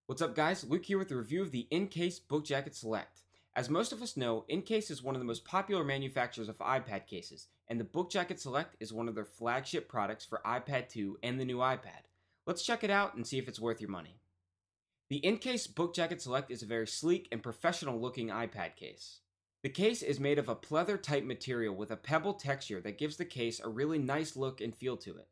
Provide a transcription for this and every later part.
What's up guys, Luke here with a review of the Incase Book Jacket Select. As most of us know, Incase is one of the most popular manufacturers of iPad cases, and the Book Jacket Select is one of their flagship products for iPad 2 and the new iPad. Let's check it out and see if it's worth your money. The Incase Book Jacket Select is a very sleek and professional looking iPad case. The case is made of a pleather type material with a pebble texture that gives the case a really nice look and feel to it.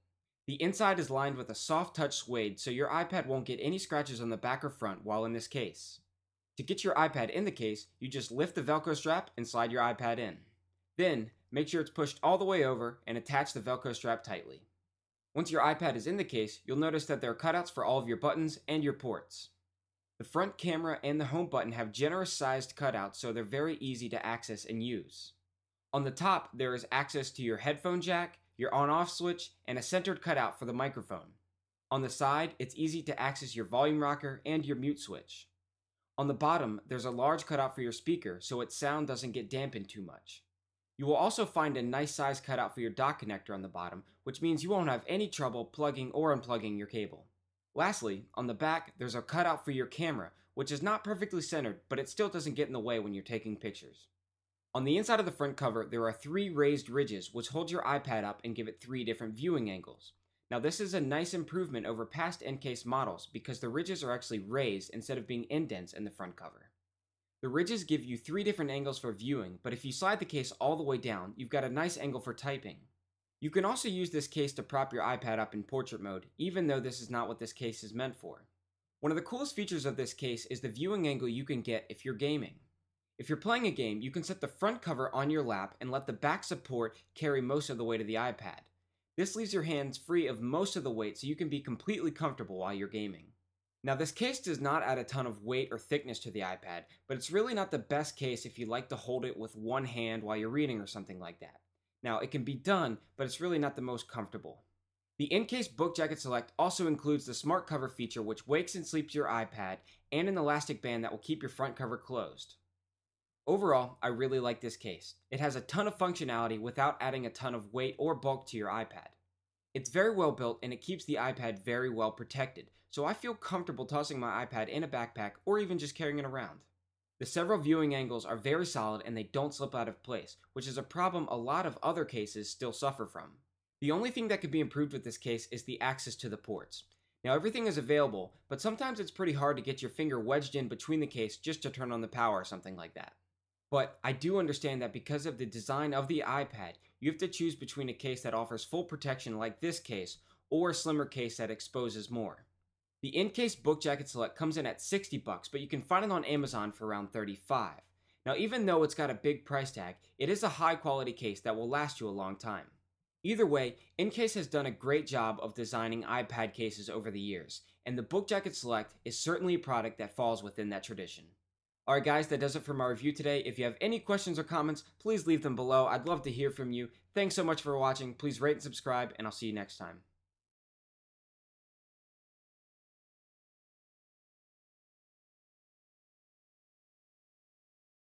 The inside is lined with a soft touch suede so your iPad won't get any scratches on the back or front while in this case. To get your iPad in the case, you just lift the Velcro strap and slide your iPad in. Then, make sure it's pushed all the way over and attach the Velcro strap tightly. Once your iPad is in the case, you'll notice that there are cutouts for all of your buttons and your ports. The front camera and the home button have generous sized cutouts so they're very easy to access and use. On the top, there is access to your headphone jack, your on-off switch, and a centered cutout for the microphone. On the side, it's easy to access your volume rocker and your mute switch. On the bottom, there's a large cutout for your speaker so its sound doesn't get dampened too much. You will also find a nice size cutout for your dock connector on the bottom, which means you won't have any trouble plugging or unplugging your cable. Lastly, on the back, there's a cutout for your camera, which is not perfectly centered, but it still doesn't get in the way when you're taking pictures. On the inside of the front cover, there are 3 raised ridges which hold your iPad up and give it 3 different viewing angles. Now this is a nice improvement over past Incase models because the ridges are actually raised instead of being indents in the front cover. The ridges give you 3 different angles for viewing, but if you slide the case all the way down, you've got a nice angle for typing. You can also use this case to prop your iPad up in portrait mode, even though this is not what this case is meant for. One of the coolest features of this case is the viewing angle you can get if you're gaming. If you're playing a game, you can set the front cover on your lap and let the back support carry most of the weight of the iPad. This leaves your hands free of most of the weight so you can be completely comfortable while you're gaming. Now this case does not add a ton of weight or thickness to the iPad, but it's really not the best case if you like to hold it with one hand while you're reading or something like that. Now it can be done, but it's really not the most comfortable. The Incase Book Jacket Select also includes the smart cover feature which wakes and sleeps your iPad and an elastic band that will keep your front cover closed. Overall, I really like this case. It has a ton of functionality without adding a ton of weight or bulk to your iPad. It's very well built and it keeps the iPad very well protected, so I feel comfortable tossing my iPad in a backpack or even just carrying it around. The several viewing angles are very solid and they don't slip out of place, which is a problem a lot of other cases still suffer from. The only thing that could be improved with this case is the access to the ports. Now everything is available, but sometimes it's pretty hard to get your finger wedged in between the case just to turn on the power or something like that. But I do understand that because of the design of the iPad, you have to choose between a case that offers full protection like this case, or a slimmer case that exposes more. The Incase Book Jacket Select comes in at $60, but you can find it on Amazon for around $35. Now even though it's got a big price tag, it is a high quality case that will last you a long time. Either way, Incase has done a great job of designing iPad cases over the years, and the Book Jacket Select is certainly a product that falls within that tradition. Alright guys, that does it for my review today. If you have any questions or comments, please leave them below. I'd love to hear from you. Thanks so much for watching. Please rate and subscribe, and I'll see you next time.